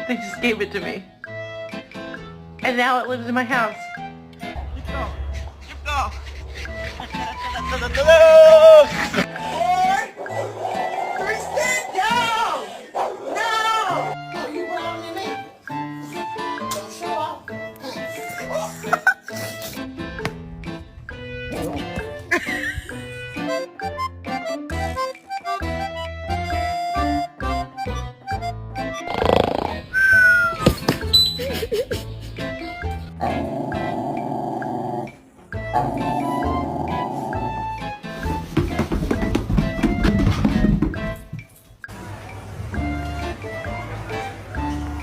They just gave it to me. And now it lives in my house. Keep going. Keep going. Kristen, no! No! Oh, you belong to me. Don't show off.